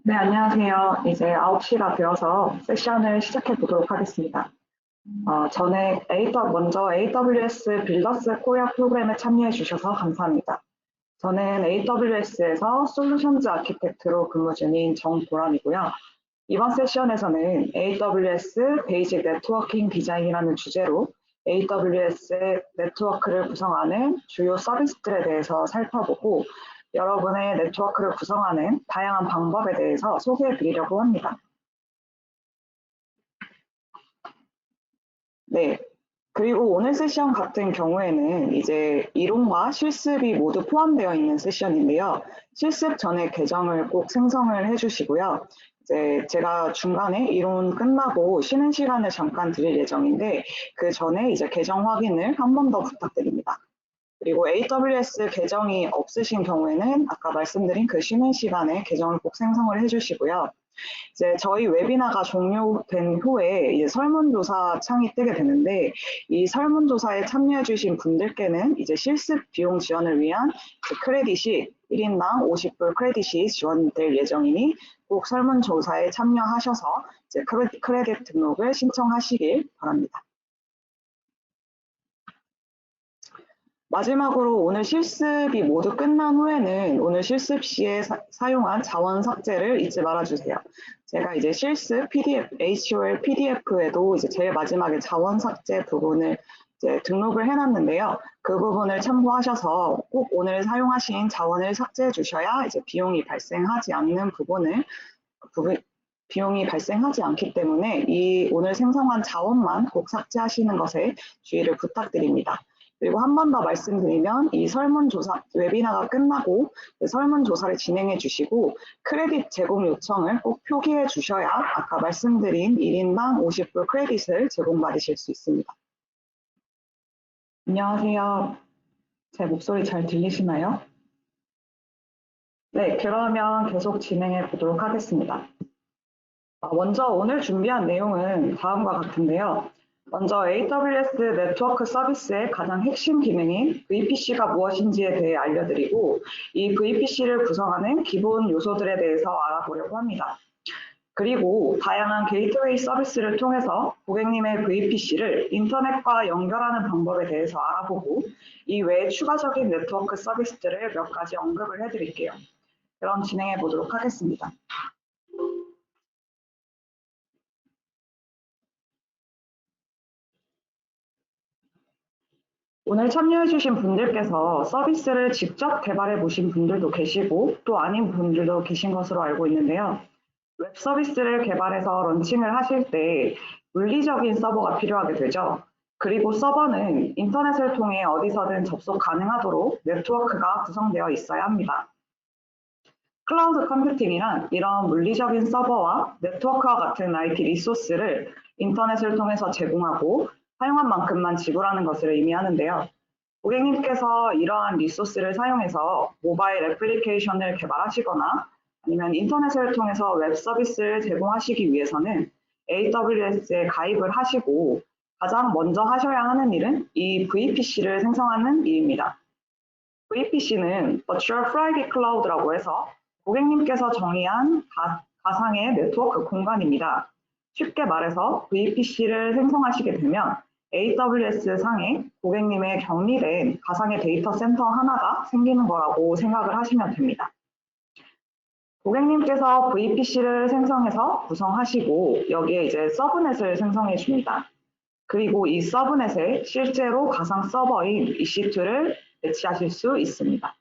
네, 안녕하세요. 이제 9시가 되어서 세션을 시작해 보도록 하겠습니다. 저는 먼저 AWS 빌더스 코리아 프로그램에 참여해 주셔서 감사합니다. 저는 AWS에서 솔루션즈 아키텍트로 근무 중인 정보람이고요. 이번 세션에서는 AWS 베이직 네트워킹 디자인이라는 주제로 AWS 네트워크를 구성하는 주요 서비스들에 대해서 살펴보고 여러분의 네트워크를 구성하는 다양한 방법에 대해서 소개해 드리려고 합니다. 네. 그리고 오늘 세션 같은 경우에는 이제 이론과 실습이 모두 포함되어 있는 세션인데요. 실습 전에 계정을 꼭 생성을 해주시고요. 이제 제가 중간에 이론 끝나고 쉬는 시간을 잠깐 드릴 예정인데 그 전에 이제 계정 확인을 한 번 더 부탁드립니다. 그리고 AWS 계정이 없으신 경우에는 아까 말씀드린 그 쉬는 시간에 계정을 꼭 생성을 해주시고요. 이제 저희 웨비나가 종료된 후에 이제 설문조사 창이 뜨게 되는데 이 설문조사에 참여해주신 분들께는 이제 실습 비용 지원을 위한 크레딧이 1인당 50불 크레딧이 지원될 예정이니 꼭 설문조사에 참여하셔서 이제 크레딧 등록을 신청하시길 바랍니다. 마지막으로 오늘 실습이 모두 끝난 후에는 오늘 실습 시에 사용한 자원 삭제를 잊지 말아주세요. 제가 이제 실습 PDF, HOL PDF에도 이제 제일 마지막에 자원 삭제 부분을 이제 등록을 해놨는데요. 그 부분을 참고하셔서 꼭 오늘 사용하신 자원을 삭제해 주셔야 이제 비용이 발생하지 않기 때문에 이 오늘 생성한 자원만 꼭 삭제하시는 것에 주의를 부탁드립니다. 그리고 한 번 더 말씀드리면 이 설문조사 웨비나가 끝나고 설문조사를 진행해 주시고 크레딧 제공 요청을 꼭 표기해 주셔야 아까 말씀드린 1인당 50불 크레딧을 제공받으실 수 있습니다. 안녕하세요. 제 목소리 잘 들리시나요? 네, 그러면 계속 진행해 보도록 하겠습니다. 먼저 오늘 준비한 내용은 다음과 같은데요. 먼저 AWS 네트워크 서비스의 가장 핵심 기능인 VPC가 무엇인지에 대해 알려드리고 이 VPC를 구성하는 기본 요소들에 대해서 알아보려고 합니다. 그리고 다양한 게이트웨이 서비스를 통해서 고객님의 VPC를 인터넷과 연결하는 방법에 대해서 알아보고 이 외에 추가적인 네트워크 서비스들을 몇 가지 언급을 해드릴게요. 그럼 진행해 보도록 하겠습니다. 오늘 참여해주신 분들께서 서비스를 직접 개발해 보신 분들도 계시고 또 아닌 분들도 계신 것으로 알고 있는데요. 웹 서비스를 개발해서 런칭을 하실 때 물리적인 서버가 필요하게 되죠. 그리고 서버는 인터넷을 통해 어디서든 접속 가능하도록 네트워크가 구성되어 있어야 합니다. 클라우드 컴퓨팅이란 이런 물리적인 서버와 네트워크와 같은 IT 리소스를 인터넷을 통해서 제공하고 사용한 만큼만 지불하는 것을 의미하는데요. 고객님께서 이러한 리소스를 사용해서 모바일 애플리케이션을 개발하시거나 아니면 인터넷을 통해서 웹 서비스를 제공하시기 위해서는 AWS에 가입을 하시고 가장 먼저 하셔야 하는 일은 이 VPC를 생성하는 일입니다. VPC는 Virtual Private Cloud라고 해서 고객님께서 정의한 가상의 네트워크 공간입니다. 쉽게 말해서 VPC를 생성하시게 되면 AWS 상에 고객님의 격리된 가상의 데이터 센터 하나가 생기는 거라고 생각을 하시면 됩니다. 고객님께서 VPC를 생성해서 구성하시고 여기에 이제 서브넷을 생성해 줍니다. 그리고 이 서브넷에 실제로 가상 서버인 EC2를 배치하실 수 있습니다.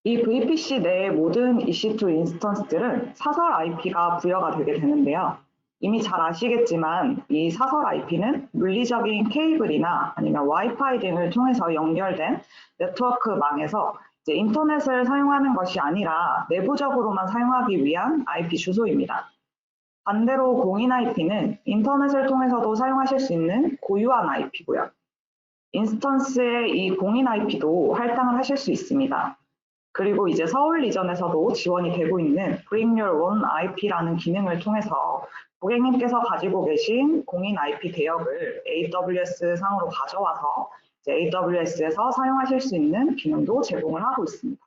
이 VPC 내의 모든 EC2 인스턴스들은 사설 IP가 부여가 되게 되는데요. 이미 잘 아시겠지만 이 사설 IP는 물리적인 케이블이나 아니면 와이파이 등을 통해서 연결된 네트워크망에서 이제 인터넷을 사용하는 것이 아니라 내부적으로만 사용하기 위한 IP 주소입니다. 반대로 공인 IP는 인터넷을 통해서도 사용하실 수 있는 고유한 IP고요. 인스턴스의 이 공인 IP도 할당을 하실 수 있습니다. 그리고 이제 서울 리전에서도 지원이 되고 있는 Bring Your Own IP라는 기능을 통해서 고객님께서 가지고 계신 공인 IP 대역을 AWS 상으로 가져와서 AWS에서 사용하실 수 있는 기능도 제공을 하고 있습니다.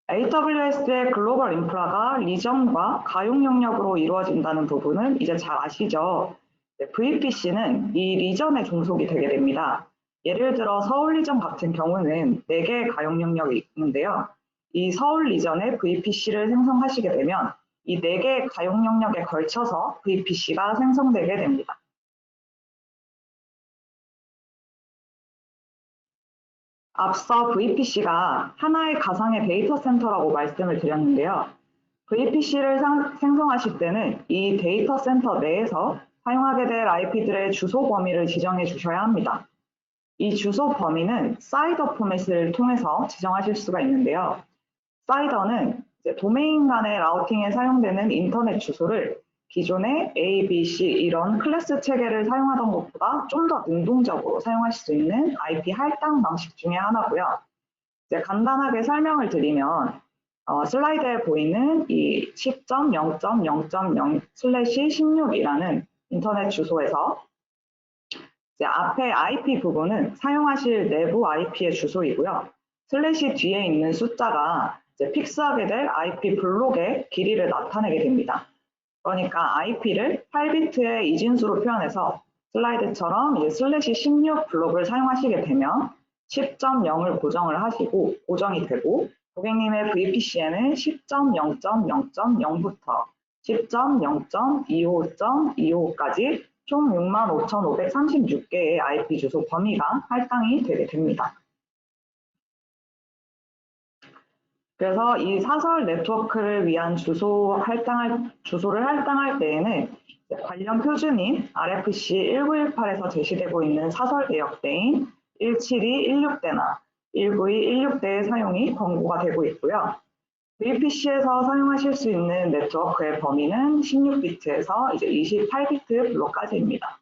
AWS의 글로벌 인프라가 리전과 가용 영역으로 이루어진다는 부분은 이제 잘 아시죠? VPC는 이 리전에 종속이 되게 됩니다. 예를 들어 서울 리전 같은 경우는 4개의 가용 영역이 있는데요. 이 서울 리전에 VPC를 생성하시게 되면 이 4개의 가용 영역에 걸쳐서 VPC가 생성되게 됩니다. 앞서 VPC가 하나의 가상의 데이터 센터라고 말씀을 드렸는데요. VPC를 생성하실 때는 이 데이터 센터 내에서 사용하게 될 IP들의 주소 범위를 지정해 주셔야 합니다. 이 주소 범위는 사이더 포맷을 통해서 지정하실 수가 있는데요. 사이더는 도메인 간의 라우팅에 사용되는 인터넷 주소를 기존의 A, B, C 이런 클래스 체계를 사용하던 것보다 좀 더 능동적으로 사용하실 수 있는 IP 할당 방식 중에 하나고요. 이제 간단하게 설명을 드리면 슬라이드에 보이는 이 10.0.0.0/16이라는 인터넷 주소에서 이제 앞에 IP 부분은 사용하실 내부 IP의 주소이고요. 슬래시 뒤에 있는 숫자가 이제 픽스하게 될 IP 블록의 길이를 나타내게 됩니다. 그러니까 IP를 8비트의 이진수로 표현해서 슬라이드처럼 이제 슬래시 16 블록을 사용하시게 되면 10.0을 고정을 하시고 고정이 되고 고객님의 VPC에는 10.0.0.0부터 10.0.25.25까지 총 65,536개의 IP 주소 범위가 할당이 되게 됩니다. 그래서 이 사설 네트워크를 위한 주소를 할당할 때에는 관련 표준인 RFC 1918에서 제시되고 있는 사설 내역대인 17216대나 19216대의 사용이 권고가 되고 있고요. VPC에서 사용하실 수 있는 네트워크의 범위는 16비트에서 이제 28비트 블록까지입니다.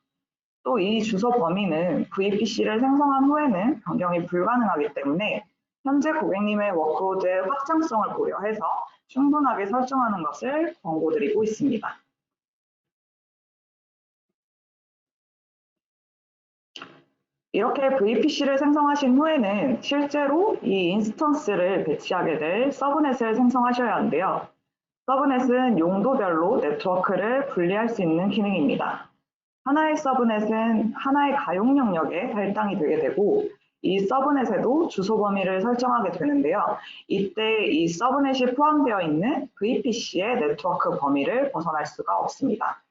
또 이 주소 범위는 VPC를 생성한 후에는 변경이 불가능하기 때문에 현재 고객님의 워크로드의 확장성을 고려해서 충분하게 설정하는 것을 권고드리고 있습니다. 이렇게 VPC를 생성하신 후에는 실제로 이 인스턴스를 배치하게 될 서브넷을 생성하셔야 하는데요. 서브넷은 용도별로 네트워크를 분리할 수 있는 기능입니다. 하나의 서브넷은 하나의 가용 영역에 할당이 되게 되고 이 서브넷에도 주소 범위를 설정하게 되는데요. 이때 이 서브넷이 포함되어 있는 VPC의 네트워크 범위를 벗어날 수가 없습니다.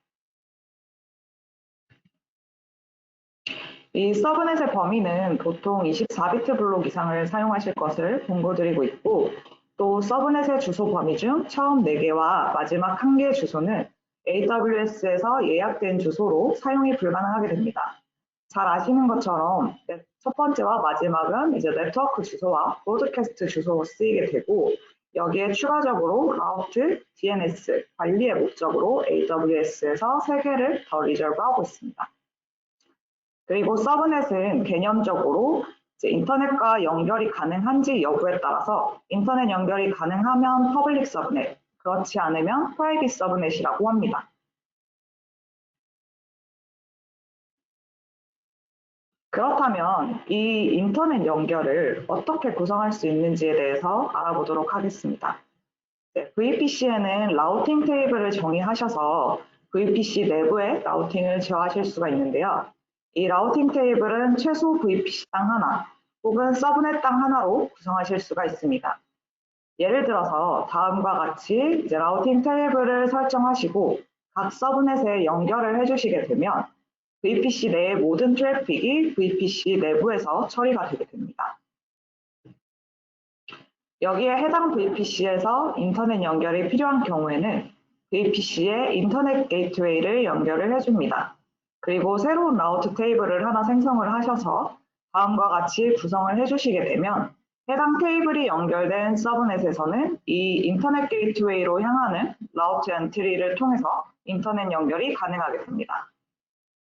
이 서브넷의 범위는 보통 24비트 블록 이상을 사용하실 것을 권고드리고 있고 또 서브넷의 주소 범위 중 처음 4개와 마지막 1개의 주소는 AWS에서 예약된 주소로 사용이 불가능하게 됩니다. 잘 아시는 것처럼 첫 번째와 마지막은 이제 네트워크 주소와 브로드캐스트 주소로 쓰이게 되고 여기에 추가적으로 라우트, DNS 관리의 목적으로 AWS에서 3개를 더 리저브하고 있습니다. 그리고 서브넷은 개념적으로 이제 인터넷과 연결이 가능한지 여부에 따라서 인터넷 연결이 가능하면 퍼블릭 서브넷, 그렇지 않으면 프라이빗 서브넷이라고 합니다. 그렇다면 이 인터넷 연결을 어떻게 구성할 수 있는지에 대해서 알아보도록 하겠습니다. VPC에는 라우팅 테이블을 정의하셔서 VPC 내부에 라우팅을 제어하실 수가 있는데요. 이 라우팅 테이블은 최소 VPC당 하나 혹은 서브넷당 하나로 구성하실 수가 있습니다. 예를 들어서 다음과 같이 이제 라우팅 테이블을 설정하시고 각 서브넷에 연결을 해주시게 되면 VPC 내의 모든 트래픽이 VPC 내부에서 처리가 되게 됩니다. 여기에 해당 VPC에서 인터넷 연결이 필요한 경우에는 VPC에 인터넷 게이트웨이를 연결을 해줍니다. 그리고 새로운 라우트 테이블을 하나 생성을 하셔서 다음과 같이 구성을 해주시게 되면 해당 테이블이 연결된 서브넷에서는 이 인터넷 게이트웨이로 향하는 라우트 엔트리를 통해서 인터넷 연결이 가능하게 됩니다.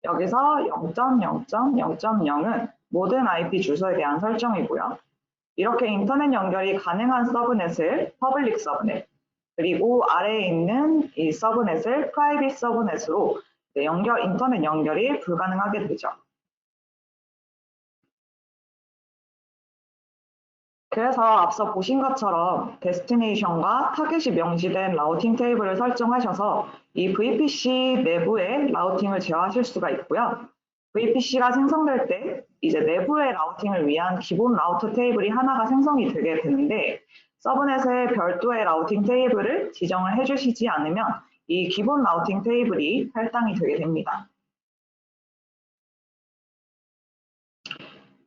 여기서 0.0.0.0은 모든 IP 주소에 대한 설정이고요. 이렇게 인터넷 연결이 가능한 서브넷을 퍼블릭 서브넷, 그리고 아래에 있는 이 서브넷을 프라이빗 서브넷으로 인터넷 연결이 불가능하게 되죠. 그래서 앞서 보신 것처럼 데스티네이션과 타겟이 명시된 라우팅 테이블을 설정하셔서 이 VPC 내부에 라우팅을 제어하실 수가 있고요. VPC가 생성될 때 이제 내부의 라우팅을 위한 기본 라우터 테이블이 하나가 생성이 되게 되는데 서브넷에 별도의 라우팅 테이블을 지정을 해주시지 않으면 이 기본 라우팅 테이블이 할당이 되게 됩니다.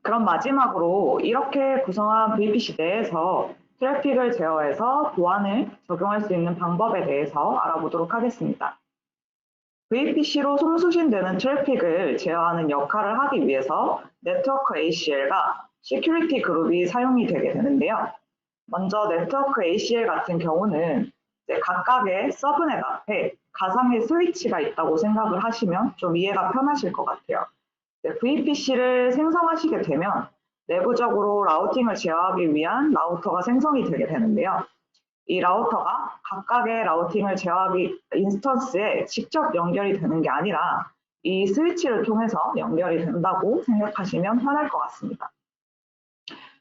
그럼 마지막으로 이렇게 구성한 VPC 내에서 트래픽을 제어해서 보안을 적용할 수 있는 방법에 대해서 알아보도록 하겠습니다. VPC로 송수신되는 트래픽을 제어하는 역할을 하기 위해서 네트워크 ACL과 시큐리티 그룹이 사용이 되게 되는데요. 먼저 네트워크 ACL 같은 경우는 각각의 서브넷 앞에 가상의 스위치가 있다고 생각을 하시면 좀 이해가 편하실 것 같아요. VPC를 생성하시게 되면 내부적으로 라우팅을 제어하기 위한 라우터가 생성이 되게 되는데요. 이 라우터가 각각의 라우팅을 제어하기 인스턴스에 직접 연결이 되는 게 아니라 이 스위치를 통해서 연결이 된다고 생각하시면 편할 것 같습니다.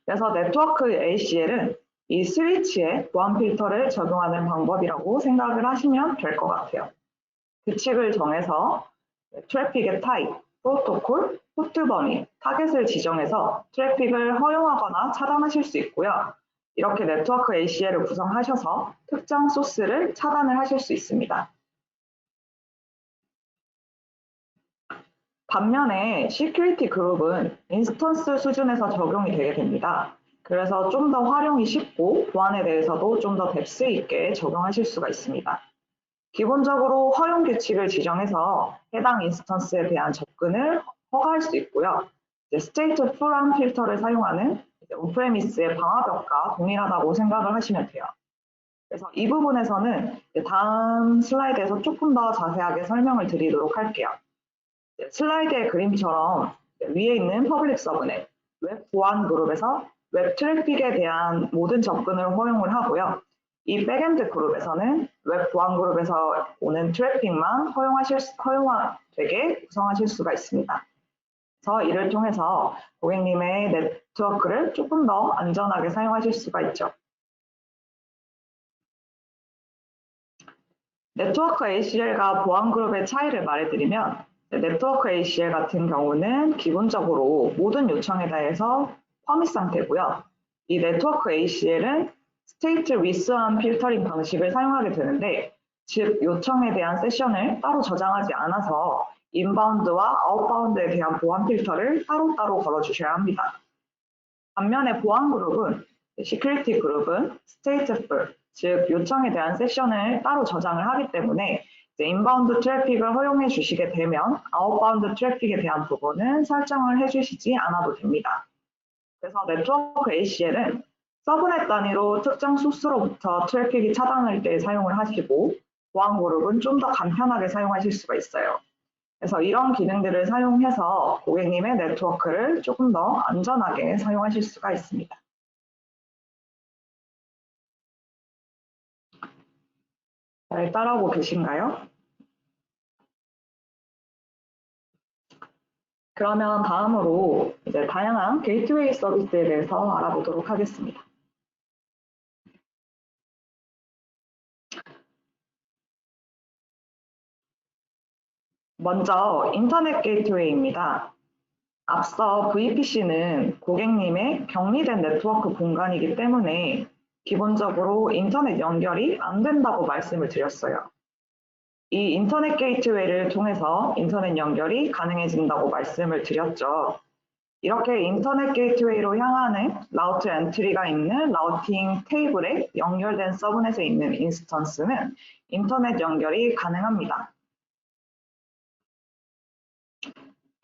그래서 네트워크 ACL은 이 스위치에 보안 필터를 적용하는 방법이라고 생각을 하시면 될 것 같아요. 규칙을 정해서 트래픽의 타입, 프로토콜, 포트 범위, 타겟을 지정해서 트래픽을 허용하거나 차단하실 수 있고요. 이렇게 네트워크 ACL을 구성하셔서 특정 소스를 차단을 하실 수 있습니다. 반면에 시큐리티 그룹은 인스턴스 수준에서 적용이 되게 됩니다. 그래서 좀 더 활용이 쉽고 보안에 대해서도 좀 더 뎁스 있게 적용하실 수가 있습니다. 기본적으로 허용 규칙을 지정해서 해당 인스턴스에 대한 접근을 허가할 수 있고요. 스테이트 풀한 필터를 사용하는 온프레미스의 방화벽과 동일하다고 생각을 하시면 돼요. 그래서 이 부분에서는 다음 슬라이드에서 조금 더 자세하게 설명을 드리도록 할게요. 슬라이드의 그림처럼 위에 있는 퍼블릭 서브넷, 웹 보안 그룹에서 웹 트래픽에 대한 모든 접근을 허용을 하고요. 이 백엔드 그룹에서는 웹 보안 그룹에서 오는 트래픽만 허용되게 구성하실 수가 있습니다. 그래서 이를 통해서 고객님의 네트워크를 조금 더 안전하게 사용하실 수가 있죠. 네트워크 ACL과 보안 그룹의 차이를 말해드리면 네트워크 ACL 같은 경우는 기본적으로 모든 요청에 대해서 퍼밋 상태고요. 이 네트워크 ACL은 스테이트 위스한 필터링 방식을 사용하게 되는데 즉 요청에 대한 세션을 따로 저장하지 않아서 인바운드와 아웃바운드에 대한 보안 필터를 따로따로 걸어주셔야 합니다. 반면에 보안 그룹은 시큐리티 그룹은 스테이트풀, 즉 요청에 대한 세션을 따로 저장을 하기 때문에 인바운드 트래픽을 허용해 주시게 되면 아웃바운드 트래픽에 대한 부분은 설정을 해주시지 않아도 됩니다. 그래서 네트워크 ACL은 서브넷 단위로 특정 소스로부터 트래픽이 차단할 때 사용을 하시고 보안 그룹은 좀 더 간편하게 사용하실 수가 있어요. 그래서 이런 기능들을 사용해서 고객님의 네트워크를 조금 더 안전하게 사용하실 수가 있습니다. 잘 따라오고 계신가요? 그러면 다음으로 이제 다양한 게이트웨이 서비스에 대해서 알아보도록 하겠습니다. 먼저 인터넷 게이트웨이입니다. 앞서 VPC는 고객님의 격리된 네트워크 공간이기 때문에 기본적으로 인터넷 연결이 안 된다고 말씀을 드렸어요. 이 인터넷 게이트웨이를 통해서 인터넷 연결이 가능해진다고 말씀을 드렸죠. 이렇게 인터넷 게이트웨이로 향하는 라우트 엔트리가 있는 라우팅 테이블에 연결된 서브넷에 있는 인스턴스는 인터넷 연결이 가능합니다.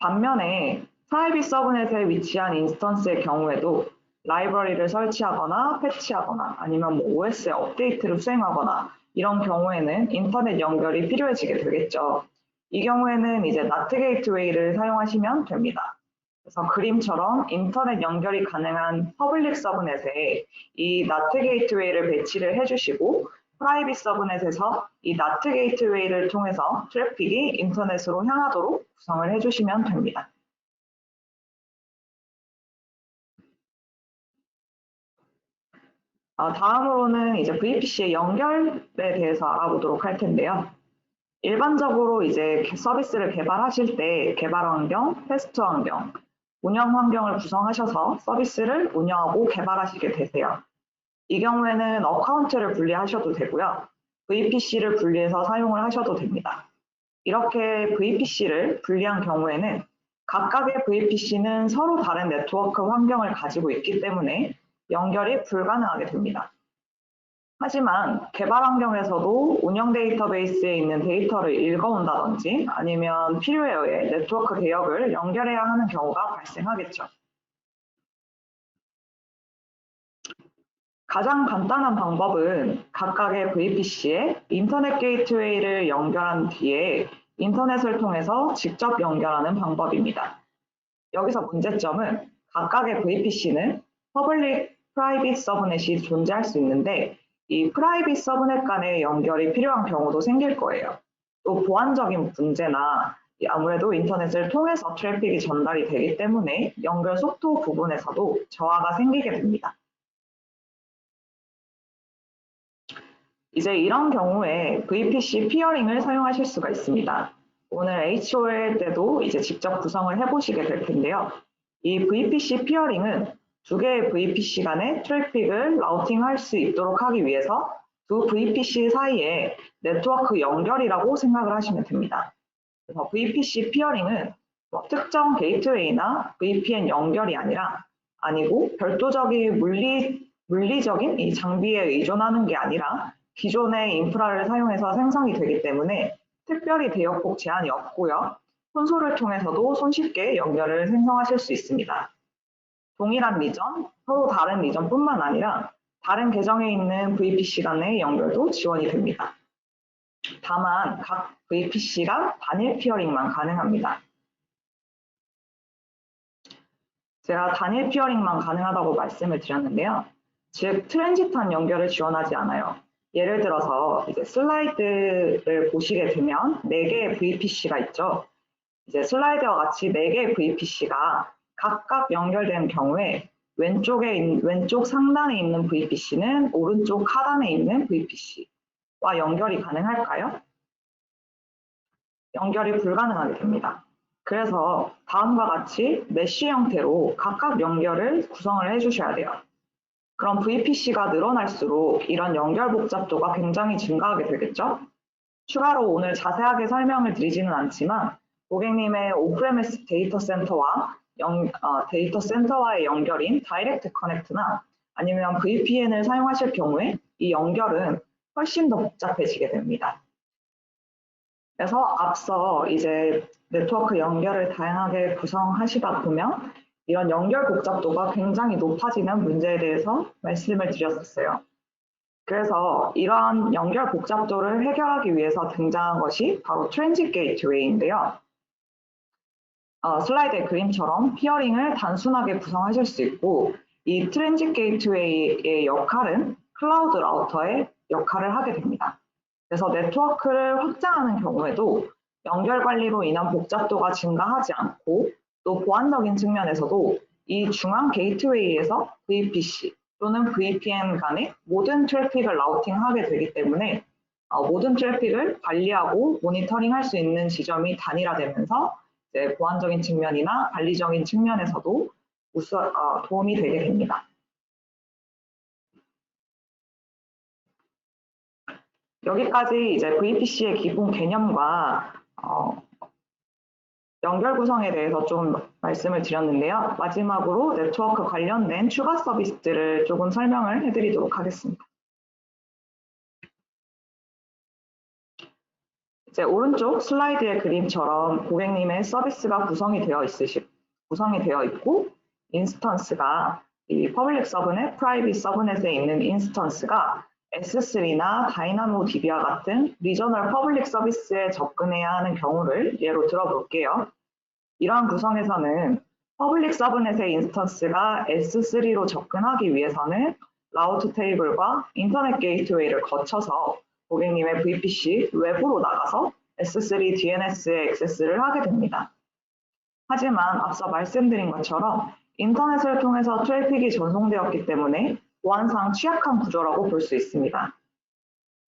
반면에 프라이빗 서브넷에 위치한 인스턴스의 경우에도 라이브러리를 설치하거나 패치하거나 아니면 OS의 업데이트를 수행하거나 이런 경우에는 인터넷 연결이 필요해지게 되겠죠. 이 경우에는 이제 나트 게이트웨이를 사용하시면 됩니다. 그래서 그림처럼 인터넷 연결이 가능한 퍼블릭 서브넷에 이 나트 게이트웨이를 배치를 해주시고 프라이빗 서브넷에서 이 NAT 게이트웨이를 통해서 트래픽이 인터넷으로 향하도록 구성을 해주시면 됩니다. 다음으로는 이제 VPC의 연결에 대해서 알아보도록 할 텐데요. 일반적으로 이제 서비스를 개발하실 때 개발 환경, 테스트 환경, 운영 환경을 구성하셔서 서비스를 운영하고 개발하시게 되세요. 이 경우에는 어카운트를 분리하셔도 되고요. VPC를 분리해서 사용을 하셔도 됩니다. 이렇게 VPC를 분리한 경우에는 각각의 VPC는 서로 다른 네트워크 환경을 가지고 있기 때문에 연결이 불가능하게 됩니다. 하지만 개발 환경에서도 운영 데이터베이스에 있는 데이터를 읽어온다든지 아니면 필요에 의해 네트워크 대역을 연결해야 하는 경우가 발생하겠죠. 가장 간단한 방법은 각각의 VPC에 인터넷 게이트웨이를 연결한 뒤에 인터넷을 통해서 직접 연결하는 방법입니다. 여기서 문제점은 각각의 VPC는 퍼블릭, 프라이빗 서브넷이 존재할 수 있는데 이 프라이빗 서브넷 간의 연결이 필요한 경우도 생길 거예요. 또 보안적인 문제나 아무래도 인터넷을 통해서 트래픽이 전달이 되기 때문에 연결 속도 부분에서도 저하가 생기게 됩니다. 이제 이런 경우에 VPC 피어링을 사용하실 수가 있습니다. 오늘 HOL 때도 이제 직접 구성을 해보시게 될 텐데요. 이 VPC 피어링은 두 개의 VPC 간의 트래픽을 라우팅할 수 있도록 하기 위해서 두 VPC 사이에 네트워크 연결이라고 생각을 하시면 됩니다. 그래서 VPC 피어링은 특정 게이트웨이나 VPN 연결이 아니고 별도적인 물리적인 이 장비에 의존하는 게 아니라 기존의 인프라를 사용해서 생성이 되기 때문에 특별히 대역폭 제한이 없고요. 콘솔을 통해서도 손쉽게 연결을 생성하실 수 있습니다. 동일한 리전, 서로 다른 리전뿐만 아니라 다른 계정에 있는 VPC 간의 연결도 지원이 됩니다. 다만 각 VPC가 단일 피어링만 가능합니다. 제가 단일 피어링만 가능하다고 말씀을 드렸는데요. 즉 트랜지트한 연결을 지원하지 않아요. 예를 들어서 이제 슬라이드를 보시게 되면 4개의 VPC가 있죠. 이제 슬라이드와 같이 4개의 VPC가 각각 연결된 경우에 왼쪽 상단에 있는 VPC는 오른쪽 하단에 있는 VPC와 연결이 가능할까요? 연결이 불가능하게 됩니다. 그래서 다음과 같이 메쉬 형태로 각각 연결을 구성을 해주셔야 돼요. 그럼 VPC가 늘어날수록 이런 연결 복잡도가 굉장히 증가하게 되겠죠? 추가로 오늘 자세하게 설명을 드리지는 않지만 고객님의 오프레미스 데이터 센터와의 연결인 다이렉트 커넥트나 아니면 VPN을 사용하실 경우에 이 연결은 훨씬 더 복잡해지게 됩니다. 그래서 앞서 이제 네트워크 연결을 다양하게 구성하시다 보면 이런 연결 복잡도가 굉장히 높아지는 문제에 대해서 말씀을 드렸었어요. 그래서 이러한 연결 복잡도를 해결하기 위해서 등장한 것이 바로 트랜짓 게이트웨이인데요. 슬라이드의 그림처럼 피어링을 단순하게 구성하실 수 있고 이 트랜짓 게이트웨이의 역할은 클라우드 라우터의 역할을 하게 됩니다. 그래서 네트워크를 확장하는 경우에도 연결 관리로 인한 복잡도가 증가하지 않고 또 보안적인 측면에서도 이 중앙 게이트웨이에서 VPC 또는 VPN 간의 모든 트래픽을 라우팅하게 되기 때문에 모든 트래픽을 관리하고 모니터링할 수 있는 지점이 단일화되면서 이제 보안적인 측면이나 관리적인 측면에서도 도움이 되게 됩니다. 여기까지 이제 VPC의 기본 개념과 연결 구성에 대해서 좀 말씀을 드렸는데요. 마지막으로 네트워크 관련된 추가 서비스들을 조금 설명을 해드리도록 하겠습니다. 이제 오른쪽 슬라이드의 그림처럼 고객님의 서비스가 구성이 되어 있고 인스턴스가 이 퍼블릭 서브넷, 프라이빗 서브넷에 있는 인스턴스가 S3나 다이나모 DB와 같은 리저널 퍼블릭 서비스에 접근해야 하는 경우를 예로 들어볼게요. 이러한 구성에서는 퍼블릭 서브넷의 인스턴스가 S3로 접근하기 위해서는 라우트 테이블과 인터넷 게이트웨이를 거쳐서 고객님의 VPC 외부로 나가서 S3 DNS에 액세스를 하게 됩니다. 하지만 앞서 말씀드린 것처럼 인터넷을 통해서 트래픽이 전송되었기 때문에 보안상 취약한 구조라고 볼 수 있습니다.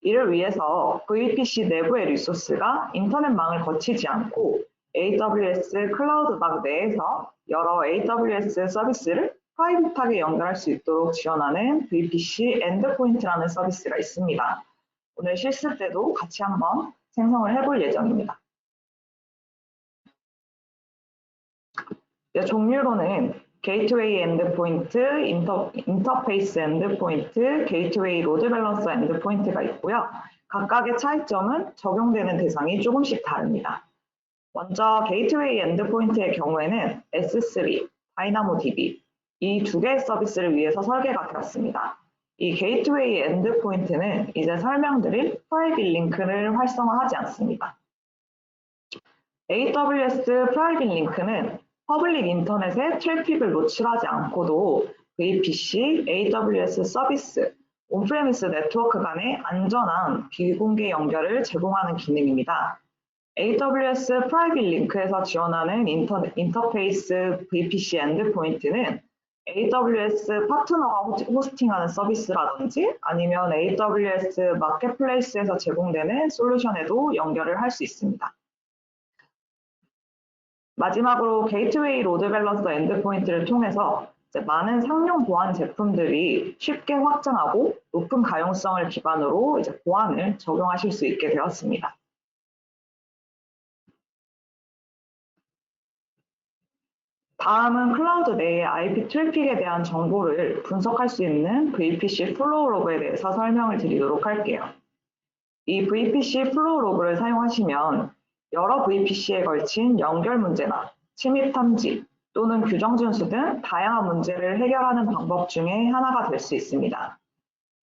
이를 위해서 VPC 내부의 리소스가 인터넷망을 거치지 않고 AWS 클라우드망 내에서 여러 AWS 서비스를 프라이빗하게 연결할 수 있도록 지원하는 VPC 엔드포인트라는 서비스가 있습니다. 오늘 실습 때도 같이 한번 생성을 해볼 예정입니다. 종류로는 게이트웨이 엔드포인트, 인터페이스 엔드포인트, 게이트웨이 로드 밸런서 엔드포인트가 있고요. 각각의 차이점은 적용되는 대상이 조금씩 다릅니다. 먼저 게이트웨이 엔드포인트의 경우에는 S3, 다이나모DB 이 두 개의 서비스를 위해서 설계가 되었습니다. 이 게이트웨이 엔드포인트는 이제 설명드릴 프라이빗 링크를 활성화하지 않습니다. AWS 프라이빗 링크는 퍼블릭 인터넷에 트래픽을 노출하지 않고도 VPC, AWS 서비스, 온프레미스 네트워크 간의 안전한 비공개 연결을 제공하는 기능입니다. AWS 프라이빗 링크에서 지원하는 인터페이스 VPC 엔드포인트는 AWS 파트너가 호스팅하는 서비스라든지 아니면 AWS 마켓플레이스에서 제공되는 솔루션에도 연결을 할 수 있습니다. 마지막으로 게이트웨이 로드 밸런서 엔드포인트를 통해서 많은 상용 보안 제품들이 쉽게 확장하고 높은 가용성을 기반으로 보안을 적용하실 수 있게 되었습니다. 다음은 클라우드 내의 IP 트래픽에 대한 정보를 분석할 수 있는 VPC 플로우 로그에 대해서 설명을 드리도록 할게요. 이 VPC 플로우 로그를 사용하시면 여러 VPC에 걸친 연결 문제나 침입 탐지 또는 규정 준수 등 다양한 문제를 해결하는 방법 중에 하나가 될 수 있습니다.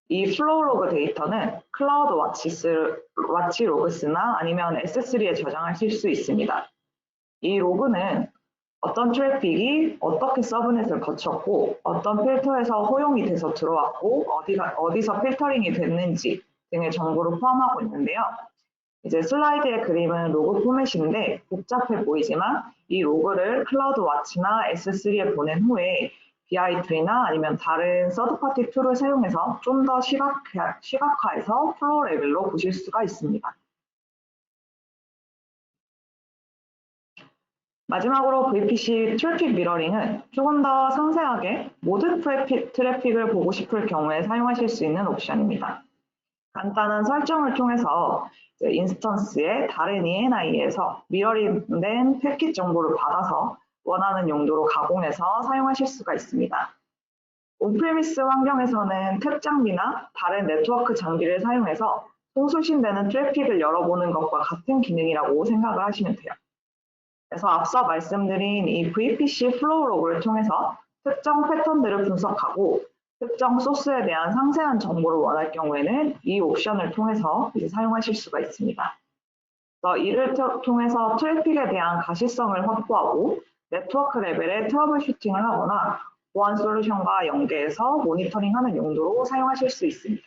이 플로우 로그 데이터는 클라우드 와치 로그스나 아니면 S3에 저장하실 수 있습니다. 이 로그는 어떤 트래픽이 어떻게 서브넷을 거쳤고 어떤 필터에서 허용이 돼서 들어왔고 어디서 필터링이 됐는지 등의 정보를 포함하고 있는데요. 이제 슬라이드의 그림은 로그 포맷인데 복잡해 보이지만 이 로그를 클라우드 와치나 S3에 보낸 후에 BI3나 아니면 다른 서드파티 툴을 사용해서 좀 더 시각화해서 플로우 레벨로 보실 수가 있습니다. 마지막으로 VPC 트래픽 미러링은 조금 더 상세하게 모든 트래픽을 보고 싶을 경우에 사용하실 수 있는 옵션입니다. 간단한 설정을 통해서 인스턴스의 다른 ENI에서 미러링된 패킷 정보를 받아서 원하는 용도로 가공해서 사용하실 수가 있습니다. 온프레미스 환경에서는 탭 장비나 다른 네트워크 장비를 사용해서 송수신되는 트래픽을 열어보는 것과 같은 기능이라고 생각을 하시면 돼요. 그래서 앞서 말씀드린 이 VPC 플로우 로그를 통해서 특정 패턴들을 분석하고 특정 소스에 대한 상세한 정보를 원할 경우에는 이 옵션을 통해서 사용하실 수가 있습니다. 그래서 이를 통해서 트래픽에 대한 가시성을 확보하고 네트워크 레벨의 트러블 슈팅을 하거나 보안 솔루션과 연계해서 모니터링하는 용도로 사용하실 수 있습니다.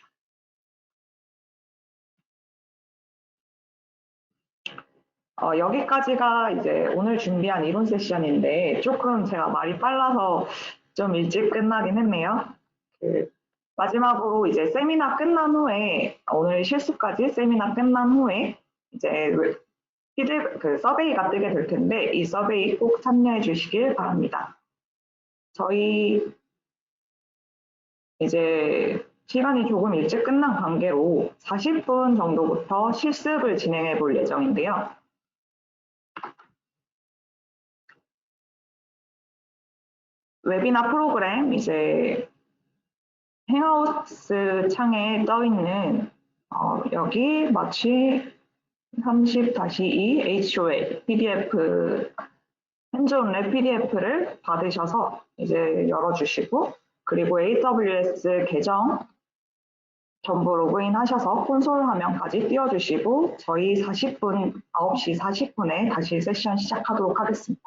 여기까지가 이제 오늘 준비한 이론 세션인데 조금 제가 말이 빨라서 좀 일찍 끝나긴 했네요. 마지막으로 이제 세미나 끝난 후에 오늘 실습까지 세미나 끝난 후에 이제 서베이가 뜨게 될 텐데 이 서베이 꼭 참여해 주시길 바랍니다. 저희 이제 시간이 조금 일찍 끝난 관계로 40분 정도부터 실습을 진행해 볼 예정인데요. 웨비나 프로그램 이제 행아웃스 창에 떠 있는 여기 마치 30-2 HOL PDF 핸즈온랩 PDF를 받으셔서 이제 열어주시고 그리고 AWS 계정 전부 로그인 하셔서 콘솔 화면까지 띄워주시고 저희 9시 40분에 다시 세션 시작하도록 하겠습니다.